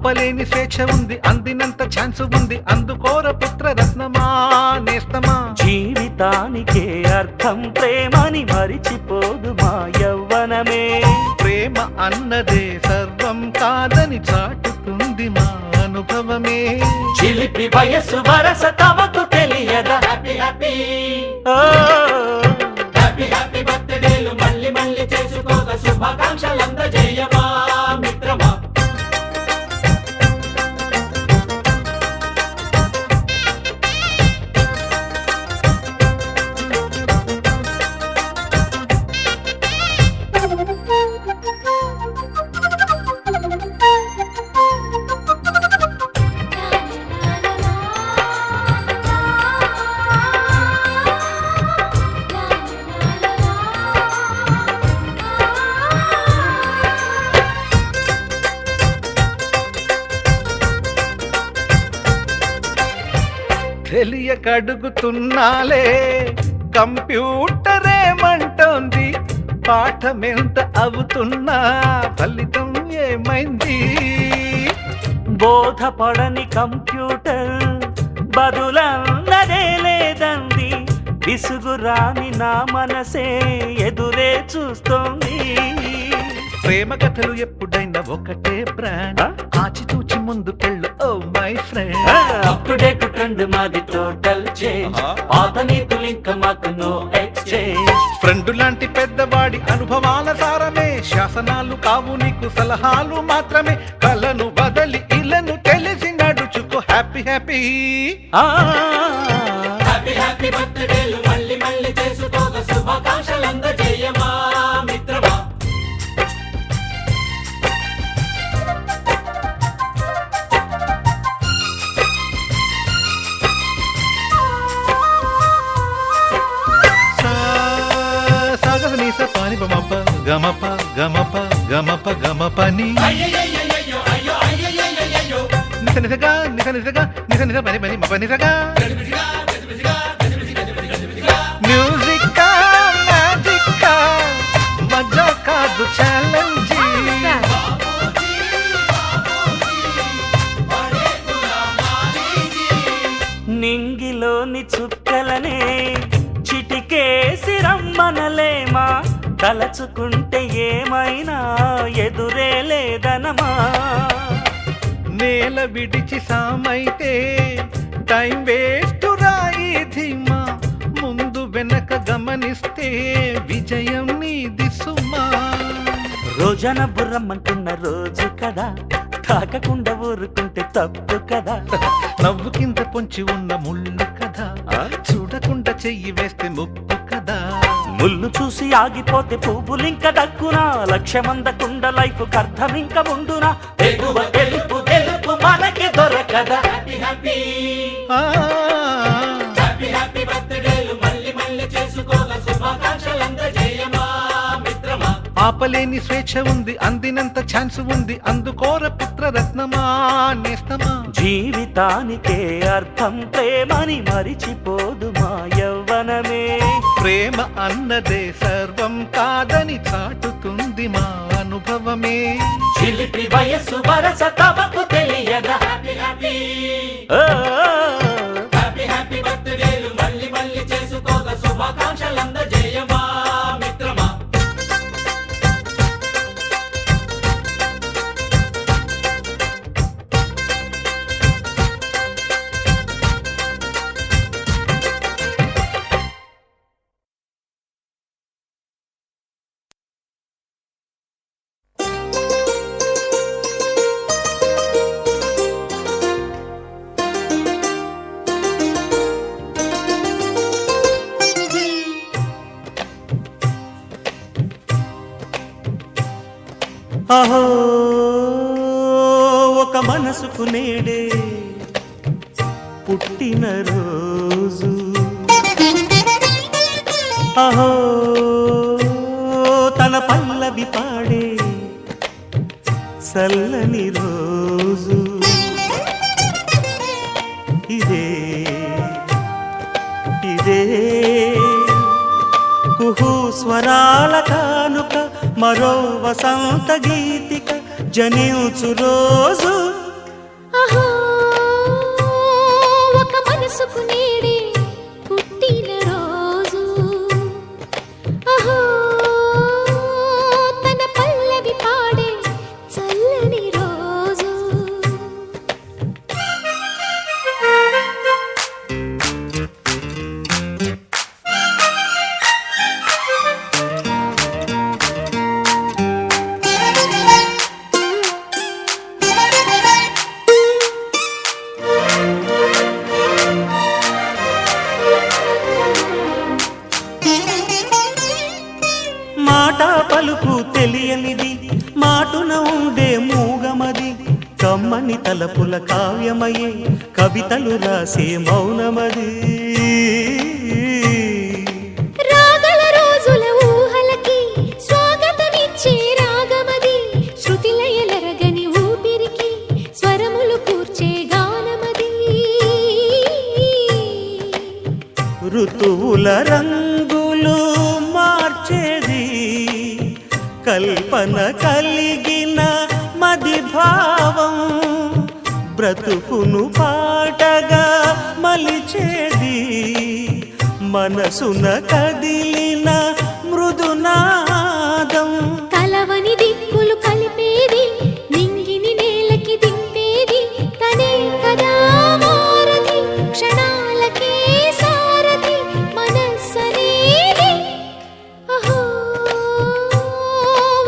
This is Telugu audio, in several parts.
ఆపలేని స్వేచ్ఛ ఉంది, అందినంత ఛాన్స్ ఉంది, అందుకోర పుత్ర రత్నమా నేస్తమా. జీవితానికే అర్థం ప్రేమని మరిచిపోదు మా యవ్వనమే. ప్రేమ అన్నదే సర్వం కాదని చాటుతుంది మా అనుభవమే. చిలిపి వయసు వరస తమకు తెలియదా. హ్యాపీ హ్యాపీ హ్యాపీ హ్యాపీ బర్త్డేలు మళ్ళీ మళ్ళీ చేసుకోగా శుభాకాంక్షలందజేయమా మిత్రమా. తెలియకడుగుతున్నాలే కంప్యూటరేమంటోంది, పాఠమెంత అవుతున్నా ఫలితం ఏమైంది. బోధపడని కంప్యూటర్ బదులన్నదే లేదంది, విసుగురాని నా మనసే ఎదురే చూస్తోంది. ప్రేమ కథలు ఎప్పుడైనా ఒకటే బ్రాండ్, ఆచితూచి ముందుకెళ్ళు oh my friend. Up to date trend మాది టోటల్ చేంజ్, పాత నీతులు ఇంకా మాకు నో ఎక్స్చేంజ్. ఫ్రెండ్ లాంటి పెద్దవాడి అనుభవాల సారమే, శాసనాలు కావు నీకు సలహాలు మాత్రమే. కలను బదలి ఇలను తెలిసి నడుచుకో హ్యాపీ హ్యాపీ హ్యాపీ హ్యాపీ బర్త్డేలు మళ్ళీ మళ్ళీ చేసుకోగా శుభాకాంక్షలందజేయమా మిత్రమా. పాని బమప గమప గమప గమప గమపని నిస నిసగా నిస నిసగా నిస నిస పని పని మప నిసగా. మ్యూజిక్ మ్యాజిక్ మజా కాదు ఛాలెంజ్. నింగిలోని చుక్కలనే చిటికేసి రమ్మనలేమా, తలచుకుంటే ఏమైనా ఎదురే లేదనమా. నేల విడిచి సామైతే టైం వేస్ట్ రాయి ధీమా, ముందు వెనక గమనిస్తే విజయం నీది సుమా. రోజన బుర్రమ్మంటున్న రోజు కదా, తాకకుండా ఊరుకుంటే తప్పు కదా. నవ్వు కింద పొంచి ఉన్న ముళ్ళు కదా, చూడకుండా చెయ్యి వేస్తే ముప్పు కదా. ముళ్ళు చూసి ఆగిపోతే పువ్వులింక దక్కునా, లక్ష్యమందకుండా లైఫ్ అర్థం ఇంక ఉండునా. ఎగువ గెలుపు గెలుపు మనకి దొరకదా. హ్యాపీ హ్యాపీ హ్యాపీ హ్యాపీ బర్త్డేలు మళ్ళీ మళ్ళీ చేసుకోగా శుభాకాంక్షలందజేయమా మిత్రమా. ఆపలేని స్వేచ్ఛ ఉంది, అందినంత ఛాన్స్ ఉంది, అందుకోర పుత్ర రత్నమా నేస్తమా. జీవితానికే అర్థం ప్రేమని మరిచిపోదు మా యవ్వనమే. ప్రేమ అన్నదే సర్వం కాదని చాటుతుంది మా అనుభవమే. చిలిపి వయసు వరస తమకు తెలియదా. హ్యాపీ హ్యాపీ హ్యాపీ హ్యాపీ బర్త్డేలు మళ్ళీ మళ్ళీ చేసుకోగా శుభాకాంక్షలందజేయమా మిత్రమా. అహో ఒక మనసుకు నేడే పుట్టిన రోజు, అహో తన పల్లవి పాడే చల్లని రోజు. ఇదే ఇదే కుహు స్వరాల కానుక, మరో వసంత గీతిక జనించు రోజు పలుకు తెలియనిది మాటున ఉండే మూగమది కమ్మని తలపుల కావ్యమయే కవితలు రాసే మౌనమది రాగల రోజుల ఊహలకి స్వాగతమిచ్చే రాగమది శృతిలయలరగని ఊపిరికి స్వరములు కూర్చే గానమది ఋతువుల రంగులు మార్చేది కల్పన కలిగిన మది భావం బ్రతుకును పాటగా మలిచేది మనసున కదిలిన మృదునాదం కలవని దిక్కులు కలిపేది నింగిని నేలకి దింపేది తనే కదా వారధి క్షణాలకే సారథి మనస్సనేది అహో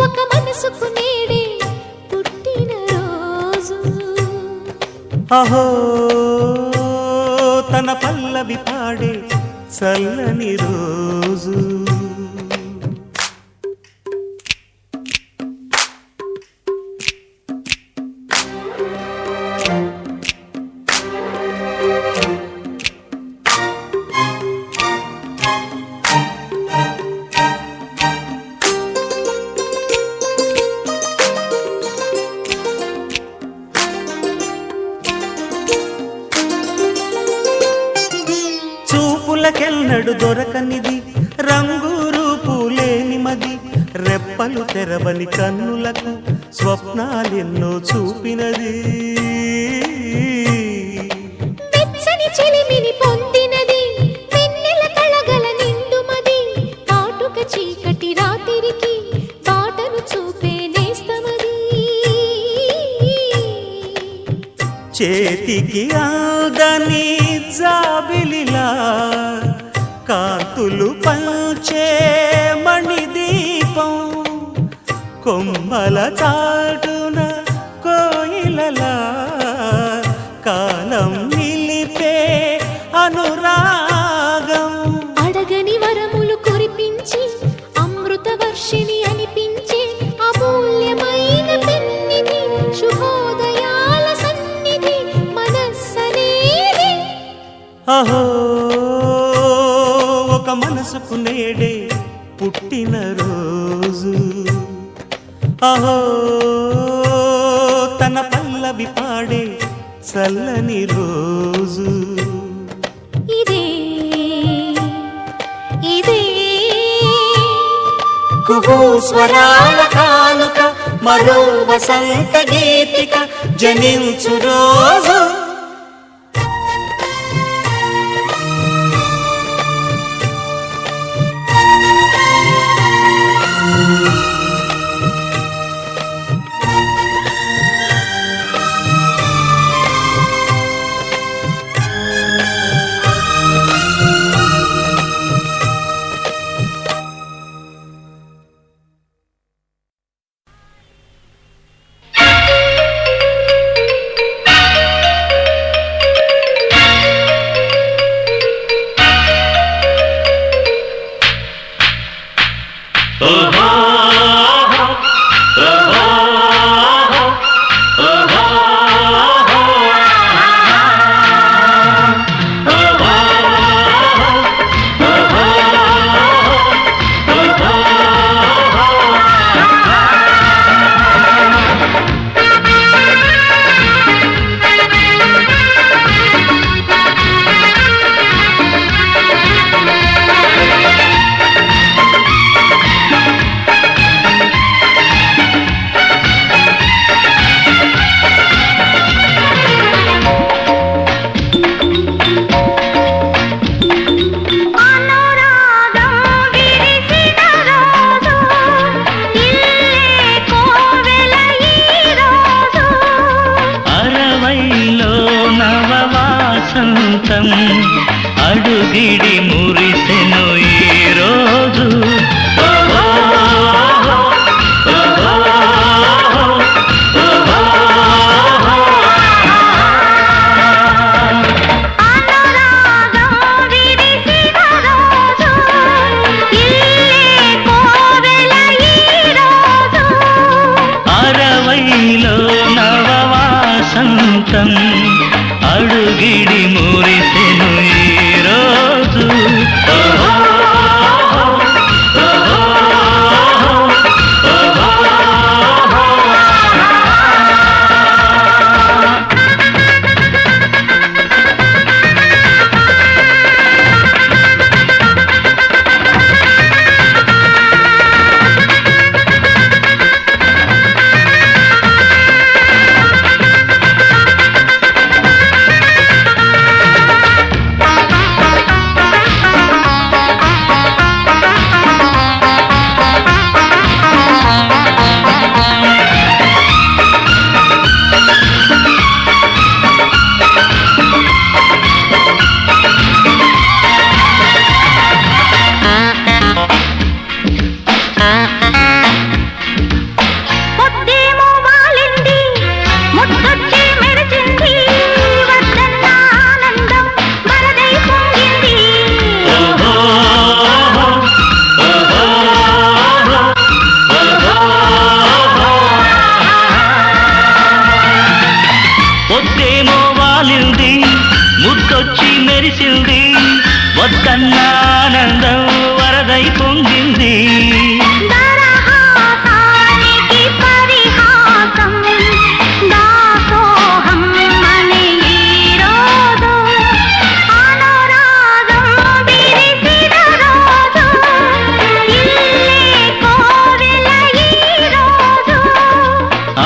ఒక మనసుకు నేడే పుట్టిన రోజు అహో తన పల్లవి పాడే చల్లని రోజు చూపులకెన్నడు దొరకనిది రంగు రూపు లేని మది రెప్పలు తెరవని కన్నులకు స్వప్నాలెన్నో చూపినది వెచ్చని చెలిమిని పొందినది వెన్నెల కళగల నిండుమది కాటుక చీకటి రాత్రికి బాటను చూపే నేస్తమది చేతికి ఆదని జాబిలిలా కాంతులు పంచే మణిదీపం కొమ్మల చాటున కోయిలలా కాలం నిలిపే అనురాగం అడగని వరములు కురిపించి అమృత వర్షిణి అనిపించే అమూల్యమైన పెన్నిధి శుభోదయాల సన్నిధి మనస్సనేది అహో ఒక మనసుకు నేడే పుట్టిన రోజు అహో తన పల్లవి పాడే చల్లని రోజు ఇదే ఇదే కుహూ స్వరాల కానుక మరో వసంత గీతిక జనించు రోజు అడుగిడి మురిసెను ఈ రోజు అనురాగం విరిసిన రోజు ఇల్లే కోవెల ఈ వసంతం అడుగిడి మురిసెను ఈరోజు ముద్దొచ్చి మెరిసింది వద్దన్న ఆనందం వరదై పొంగింది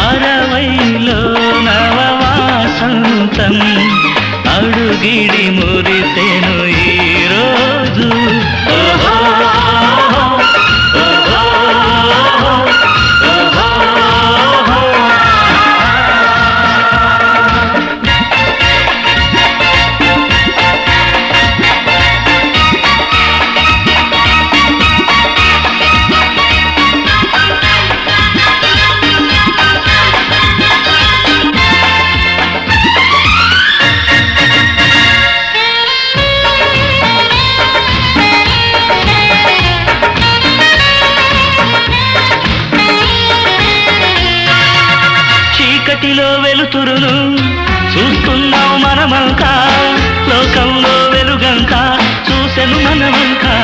అరవైలో నవవాసంతం అడుగిడి మురిసెను ఈరోజు చీకటిలో వెలుతురును చూస్తున్నాం మనమంతా లోకంలో వెలుగంతా చూసెను మనమంతా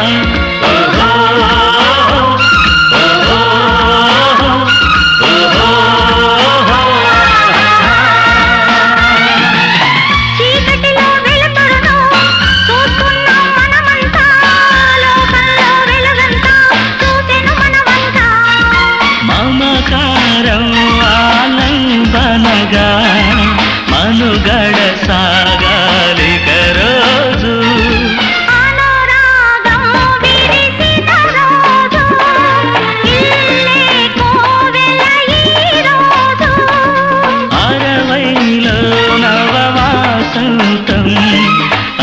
మమకారం ఆలంబనగా మనుగడ సాగాలిక రోజు అరవైలో నవవాసంతం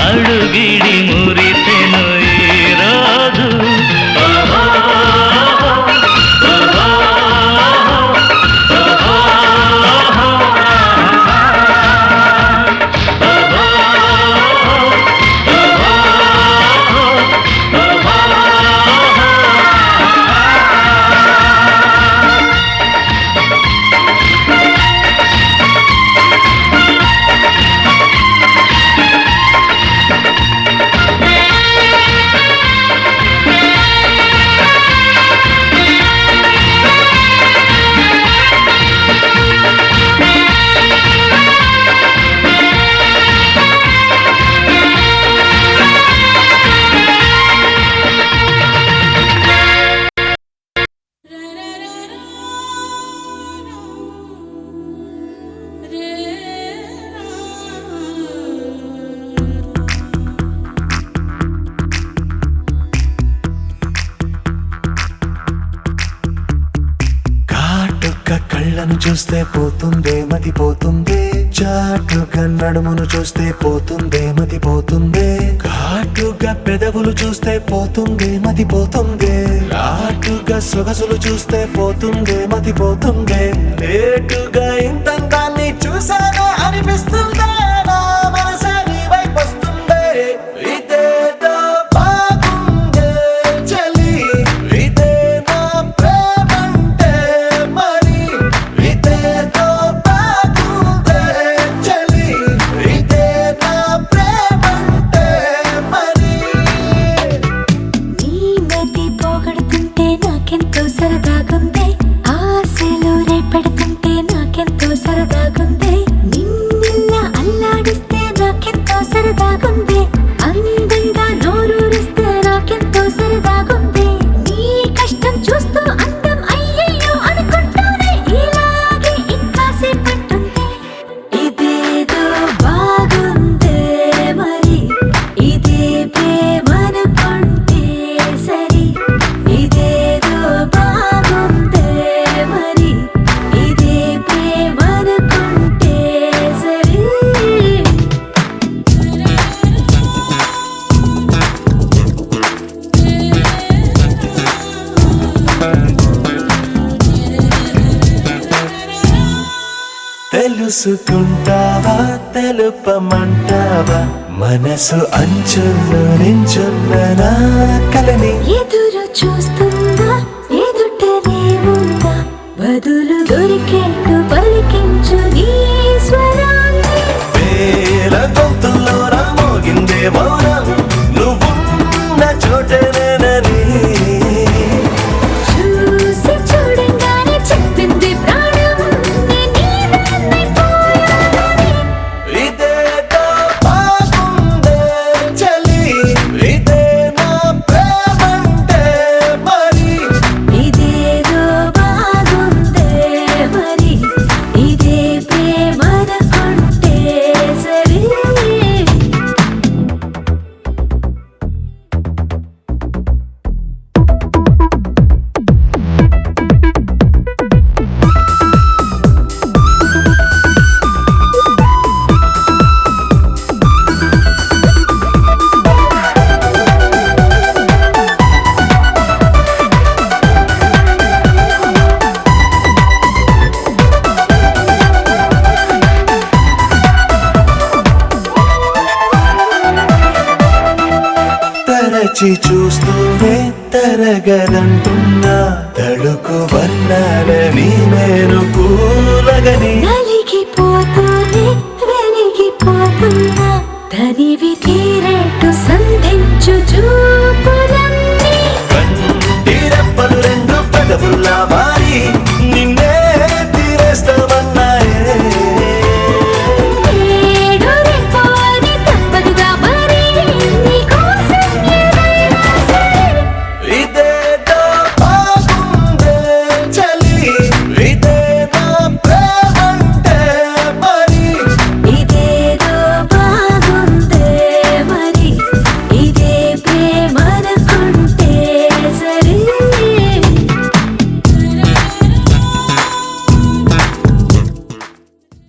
అడుగిడి మురిసెను ఈరోజు కళ్ళను చూస్తే పోతుందే మతి పోతుందే చాటుగా నడుమును చూస్తే పోతుందే మతి పోతుందే ఘాటుగా పెదవులు చూస్తే పోతుందే మతి పోతుందే ఘాటుగా సొగసులు చూస్తే పోతుందే మతి పోతుందే లేటుగా ఇంతంతాన్ని చూసానే అనిపిస్తుందే నా మనసే నీ వైపు వస్తుందే ఇదేదో బాగుందే చలి ఇదే నా ప్రేమంటే మరి ఇదేదో బాగుందే చలి నాకెంతో సరదాగుందే ఆశలు రేపెడుతుంటే నాకెంతో సరదాగుందే నిన్న అల్లాడిస్తే నాకెంతో సరదాగుందే అందంగా నోరూరిస్తే నాకెంతో సరదాగుందే నీ కష్టం చూస్తూ అందం అయ్యయ్యో అనుకుంటూనే ఇలాగే ఇంకాసేపట్టుందే ఇదేదో బాగుందే మరి ఇదే ప్రేమనుకుంటే సరి ఇదేదో బాగుందే మరి ఇదే ప్రేమనుకుంటే సరి తెలుసుకుంటావా తెలుపమంటావా మనసు అంచుల్లో నించున్న నా కలని ఎదురు చూస్తుందా ఎదుటనే ఉందా బదులు దొరికేట్టు పలికించు నీ స్వరాన్ని వేల గొంతుల్లో మోగిందే మౌనం నువ్వున్న చోటనేనని చూసి చూడంగానే చెప్పింది ప్రాణం నేనైపోయానని ఇదేదో బాగుందే చలి ఇదే నా ప్రేమంటే మరి ఇదేదో బాగుందే మరి ఇదే ప్రేమనుకుంటే సరి తరచి చూస్తూనే తరగదంటున్నా తడుకు వర్ణాలని నేను కూలగని నలిగిపోతూనే వెలిగిపోతున్నా తనివి తీరేట్టు సంధించు